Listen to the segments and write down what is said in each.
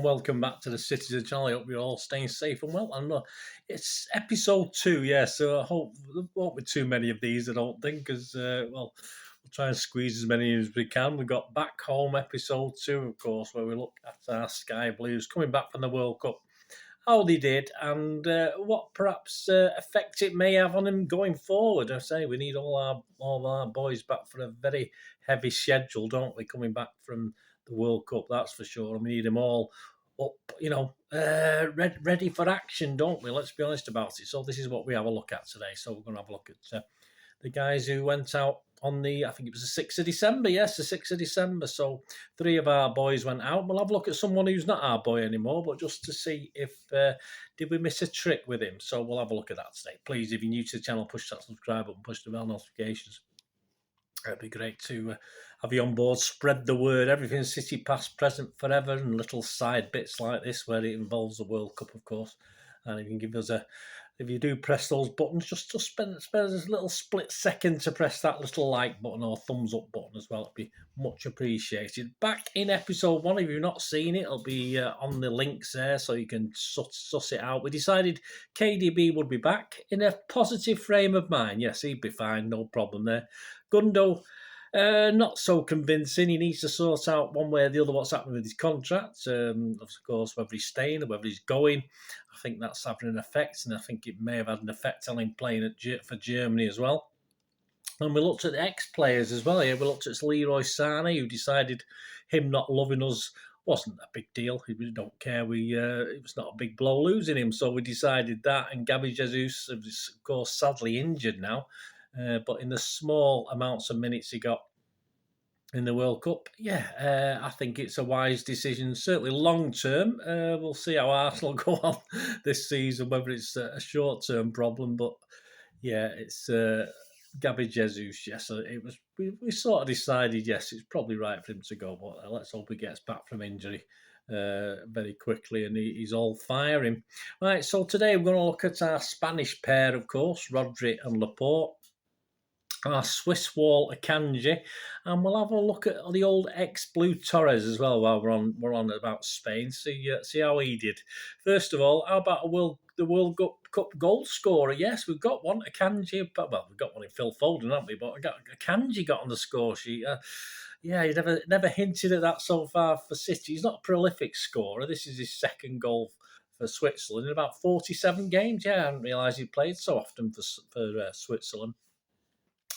and welcome back to the Citytilidie channel. I hope you're all staying safe and well. And it's episode 2, yeah, so I hope there won't be too many of these, I don't think, because, we'll try and squeeze as many as we can. We've got Back Home episode 2, of course, where we look at our Sky Blues coming back from the World Cup, how they did, and what perhaps effect it may have on them going forward. I say we need all our boys back for a very heavy schedule, don't we, coming back from the World Cup, that's for sure. And we need them all up, ready for action, don't we? Let's be honest about it. So this is what we have a look at today. So we're going to have a look at the guys who went out on I think it was the 6th of December. Yes, the 6th of December. So 3 of our boys went out. We'll have a look at someone who's not our boy anymore, but just to see if, did we miss a trick with him? So we'll have a look at that today. Please, if you're new to the channel, push that subscribe button, push the bell notifications. It'd be great to have you on board, spread the word, everything City past, present, forever, and little side bits like this where it involves the World Cup, of course. And if you can give us if you do press those buttons, just spend a little split second to press that little like button or thumbs up button as well. It'd be much appreciated. Back in episode 1, if you've not seen it, it'll be on the links there so you can suss it out. We decided KDB would be back in a positive frame of mind. Yes, he'd be fine, no problem there. Gundo, not so convincing. He needs to sort out one way or the other what's happening with his contract. Of course, whether he's staying or whether he's going. I think that's having an effect, and I think it may have had an effect on him playing for Germany as well. And we looked at the ex-players as well here. We looked at Leroy Sané, who decided him not loving us wasn't a big deal. We don't care. It was not a big blow losing him, so we decided that. And Gabby Jesus is, of course, sadly injured now. But in the small amounts of minutes he got in the World Cup, I think it's a wise decision. Certainly long term, we'll see how Arsenal go on this season, whether it's a short term problem. But yeah, it's Gabby Jesus. Yes, it was. We sort of decided yes, it's probably right for him to go. But let's hope he gets back from injury very quickly and he's all firing. Right, so today we're going to look at our Spanish pair, of course, Rodri and Laporte. Our Swiss wall Akanji, and we'll have a look at the old ex-Blue Torres as well while we're on about Spain. See how he did. First of all, how about the World Cup goal scorer? Yes, we've got one, Akanji. Well, we've got one in Phil Foden, haven't we? But Akanji got on the score sheet. Yeah, he never hinted at that so far for City. He's not a prolific scorer. This is his second goal for Switzerland in about 47 games. Yeah, I hadn't realised he played so often for Switzerland.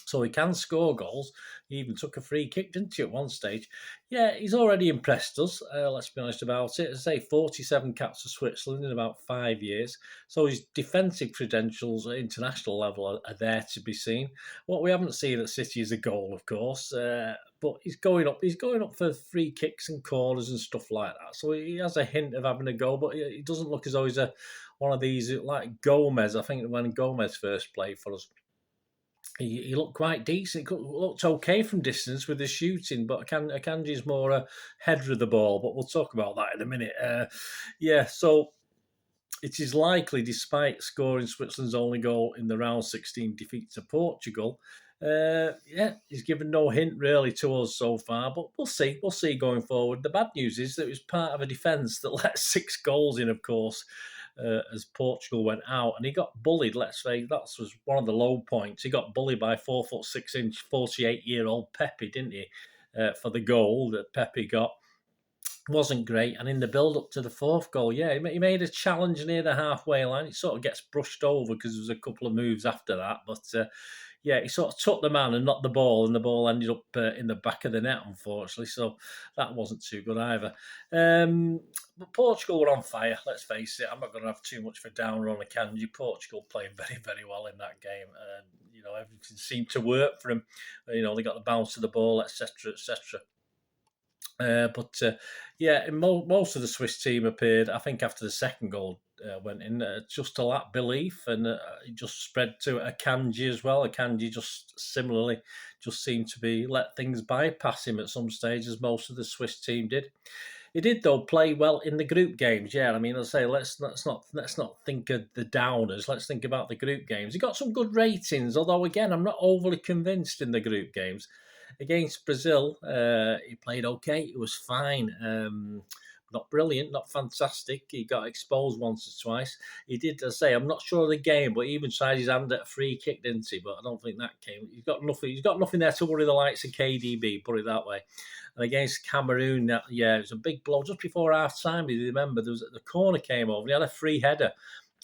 So he can score goals. He even took a free kick, didn't he, at one stage? Yeah, he's already impressed us, let's be honest about it. As I say, 47 caps for Switzerland in about 5 years. So his defensive credentials at international level are there to be seen. What we haven't seen at City is a goal, of course. But he's going up for free kicks and corners and stuff like that. So he has a hint of having a go, but he doesn't look as though he's one of these like Gomez. I think when Gomez first played for us, he looked quite decent. He looked okay from distance with the shooting, but Akanji's more a header of the ball. But we'll talk about that in a minute. So it is likely, despite scoring Switzerland's only goal in the round 16 defeat to Portugal, he's given no hint really to us so far. But we'll see. We'll see going forward. The bad news is that it was part of a defence that let 6 goals in, of course. As Portugal went out, and he got bullied. Let's say that was one of the low points. He got bullied by 4'6", 48-year-old Pepe, didn't he? For the goal that Pepe got, wasn't great. And in the build-up to the 4th goal, he made a challenge near the halfway line. It sort of gets brushed over because there was a couple of moves after that, but. He sort of took the man and knocked the ball, and the ball ended up in the back of the net, unfortunately. So that wasn't too good either. But Portugal were on fire, let's face it. I'm not going to have too much of a downer on Akanji. Portugal played very, very well in that game. Everything seemed to work for them. They got the bounce of the ball, etc., etc. Most of the Swiss team appeared, I think, after the second goal went in, just to lack belief, and it just spread to Akanji as well. Akanji just similarly just seemed to be let things bypass him at some stage, as most of the Swiss team did. He did, though, play well in the group games. Yeah, I mean, let's not think of the downers. Let's think about the group games. He got some good ratings, although again, I'm not overly convinced in the group games. Against Brazil, he played okay. It was fine. not brilliant, not fantastic. He got exposed once or twice. He did, as I say, I'm not sure of the game, but he even tried his hand at a free kick, didn't he? But I don't think that came. He's got nothing. He's got nothing there to worry the likes of KDB. Put it that way. And against Cameroon, it was a big blow just before half time. You remember there was the corner came over. And he had a free header,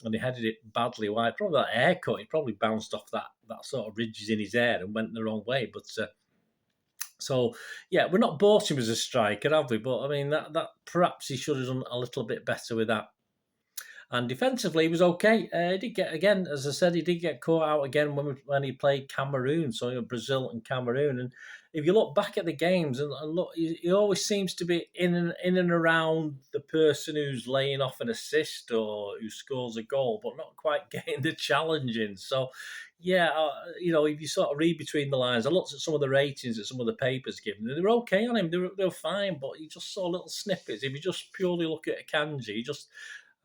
and he headed it badly wide. Probably that haircut. He probably bounced off that sort of ridges in his hair and went the wrong way. But we're not bought him as a striker, have we? But I mean that perhaps he should have done a little bit better with that. And defensively, he was okay. He did get, again, as I said, he did get caught out again when he played Cameroon, so Brazil and Cameroon. And if you look back at the games and look, he always seems to be in and around the person who's laying off an assist or who scores a goal, but not quite getting the challenge in. So, if you sort of read between the lines, I looked at some of the ratings that some of the papers given, and they were okay on him. They were fine, but you just saw little snippets. If you just purely look at Akanji,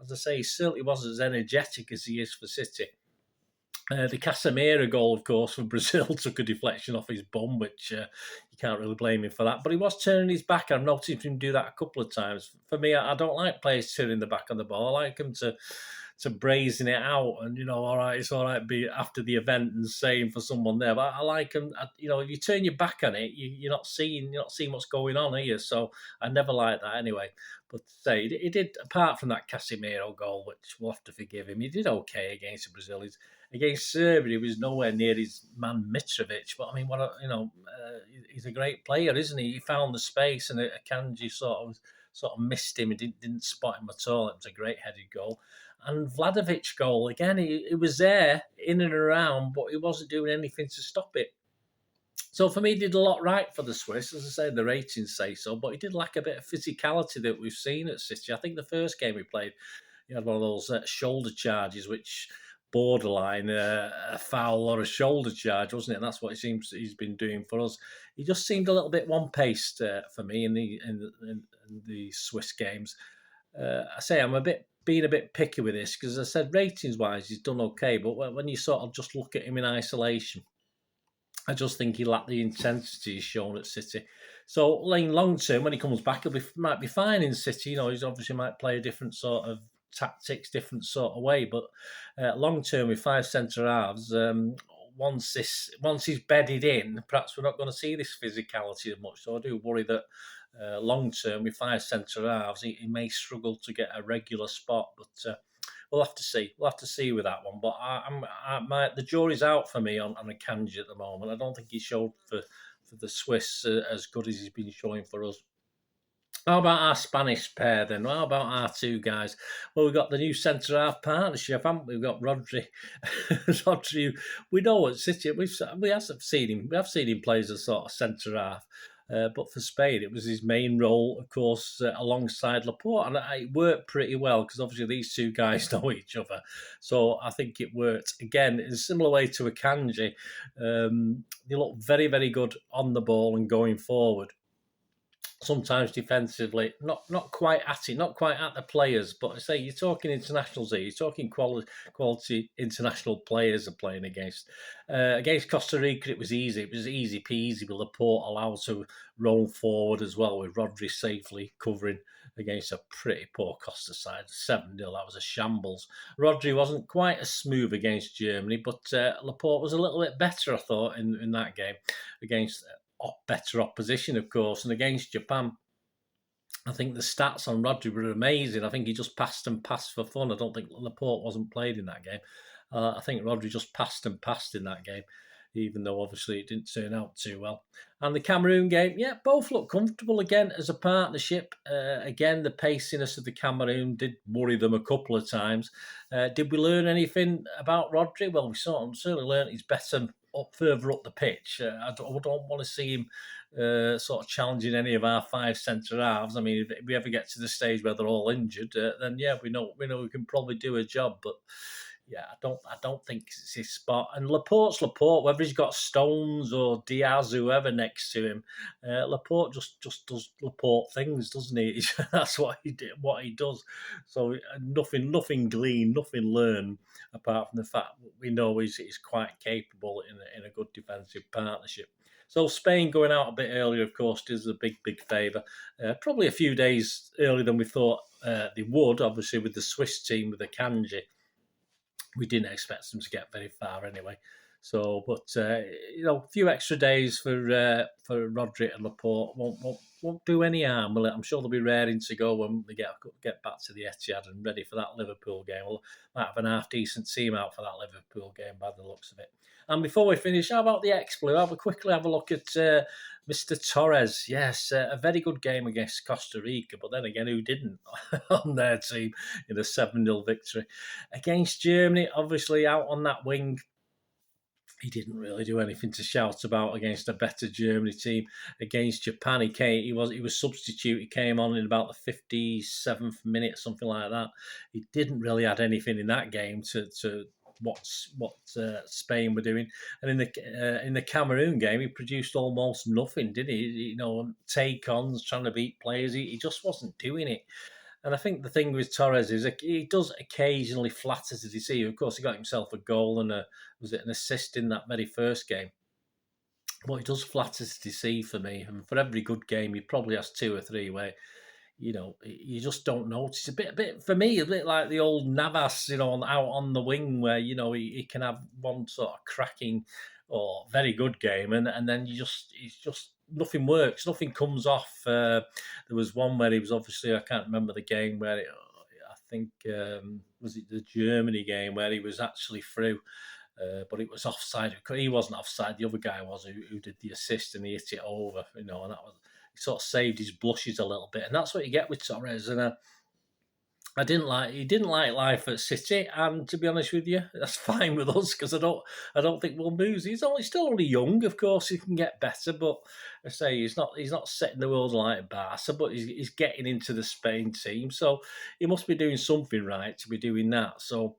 as I say, he certainly wasn't as energetic as he is for City. The Casemiro goal, of course, for Brazil took a deflection off his bum, which you can't really blame him for that. But he was turning his back. I've noticed him do that a couple of times. For me, I don't like players turning the back on the ball. I like him to brazen it out and, all right, it's all right be after the event and saying for someone there. But I like him, if you turn your back on it, you're not seeing what's going on here. So I never like that anyway. But say he did, apart from that Casemiro goal, which we'll have to forgive him, he did okay against Brazil. Against Serbia, he was nowhere near his man Mitrovic. But I mean, he's a great player, isn't he? He found the space, and Akanji sort of missed him. He didn't spot him at all. It was a great headed goal. And Vlahovic goal, again, he was there, in and around, but he wasn't doing anything to stop it. So for me, he did a lot right for the Swiss. As I say, the ratings say so, but he did lack a bit of physicality that we've seen at City. I think the first game he played, he had one of those shoulder charges, which borderline a foul or a shoulder charge, wasn't it? And that's what it seems he's been doing for us. He just seemed a little bit one-paced for me in the Swiss games. I say I'm being a bit picky with this because, as I said, ratings-wise, he's done okay. But when you sort of just look at him in isolation, I just think he lacked the intensity he's shown at City. So, long term, when he comes back, might be fine in City. He's obviously might play a different sort of tactics, different sort of way. But long term, with 5 centre halves, once he's bedded in, perhaps we're not going to see this physicality as much. So I do worry that long term, with 5 centre halves, he may struggle to get a regular spot. But we'll have to see. We'll have to see with that one. But the jury's out for me on Akanji at the moment. I don't think he showed for the Swiss as good as he's been showing for us. How about our Spanish pair then? How about our two guys? Well, we've got the new centre-half partnership, haven't we? We've got Rodri. Rodri, we know at City, we have seen him play as a sort of centre-half. But for Spain, it was his main role, of course, alongside Laporte. And it worked pretty well because obviously these two guys know each other. So I think it worked. Again, in a similar way to Akanji, they look very, very good on the ball and going forward. Sometimes defensively, not quite at it, not quite at the players. But I say you're talking internationals here. You're talking quality international players are playing against. Against Costa Rica, it was easy. It was easy peasy with Laporte allowed to roll forward as well, with Rodri safely covering against a pretty poor Costa side. 7-0, that was a shambles. Rodri wasn't quite as smooth against Germany, but Laporte was a little bit better, I thought, in that game against better opposition, of course. And against Japan, I think the stats on Rodri were amazing. I think he just passed for fun. I don't think Laporte wasn't played in that game. I think Rodri just passed in that game, even though obviously it didn't turn out too well. And the Cameroon game, both look comfortable again as a partnership. Again, the paciness of the Cameroon did worry them a couple of times. Did we learn anything about Rodri? Well, we certainly learned he's better further up the pitch. I don't want to see him sort of challenging any of our 5 centre halves. I mean, if we ever get to the stage where they're all injured, then we know we can probably do a job. But I don't think it's his spot. And Laporte's Laporte, whether he's got Stones or Diaz, whoever next to him, Laporte just does Laporte things, doesn't he? That's what he does. So nothing gleaned, nothing learned, apart from the fact that we know he's quite capable in a good defensive partnership. So Spain going out a bit earlier, of course, does a big favour. Probably a few days earlier than we thought they would, obviously, with the Swiss team, with Akanji. We didn't expect them to get very far anyway. So, but a few extra days for Rodri and Laporte won't do any harm, will it? I'm sure they'll be raring to go when they get back to the Etihad and ready for that Liverpool game. We'll might have an half decent team out for that Liverpool game by the looks of it. And before we finish, how about the ex-Blue? I'll quickly have a look at Mr. Torres. Yes, a very good game against Costa Rica, but then again, who didn't on their team in a 7-0 victory? Against Germany, obviously out on that wing, he didn't really do anything to shout about against a better Germany team. Against Japan, he was substitute. He came on in about the 57th minute, something like that. He didn't really add anything in that game to what Spain were doing. And in the Cameroon game, he produced almost nothing, did he? Take-ons, trying to beat players. He just wasn't doing it. And I think the thing with Torres is he does occasionally flatter to deceive. Of course, he got himself a goal and an assist in that very first game. But he does flatter to deceive for me. And for every good game, he probably has 2 or 3 where, you just don't notice. A bit for me, a bit like the old Navas, out on the wing where, he can have one sort of cracking or very good game and then it's just nothing works, nothing comes off. There was one where he was obviously, I can't remember the game where I think was it the Germany game where he was actually through, but it was offside. He wasn't offside. The other guy was who did the assist and he hit it over. And that was, he sort of saved his blushes a little bit, and that's what you get with Torres. And he didn't like life at City, and to be honest with you, that's fine with us because I don't think we'll lose. He's still only young, of course. He can get better, but I say he's not setting the world like Barca, but he's getting into the Spain team, so he must be doing something right to be doing that. So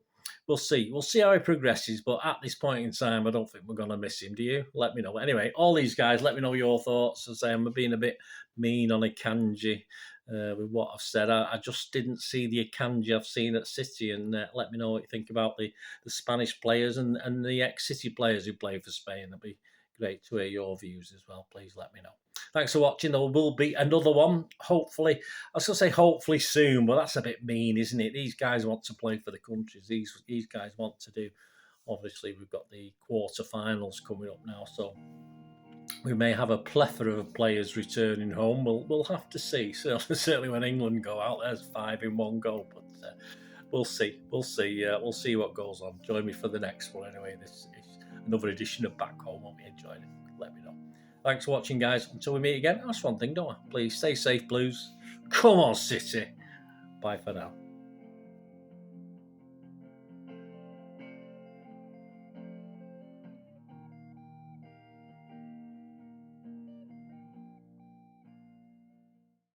we'll see. We'll see how he progresses, but at this point in time, I don't think we're going to miss him. Do you? Let me know. Anyway, all these guys, let me know your thoughts. As I say, I'm being a bit mean on Akanji. With what I've said, I just didn't see the Akanji I've seen at City, and let me know what you think about the Spanish players and the ex-City players who play for Spain. It'd be great to hear your views as well. Please let me know. Thanks for watching. There will be another one, hopefully. I was going to say hopefully soon, but that's a bit mean, isn't it? These guys want to play for the countries. These guys want to do. Obviously, we've got the quarterfinals coming up now, so we may have a plethora of players returning home. We'll have to see. Certainly when England go out, there's 5 in one goal. But we'll see. We'll see what goes on. Join me for the next one. Anyway, this is another edition of Back Home. Hope you enjoyed it. Let me know. Thanks for watching, guys. Until we meet again, that's one thing, don't I? Please stay safe, Blues. Come on, City. Bye for now.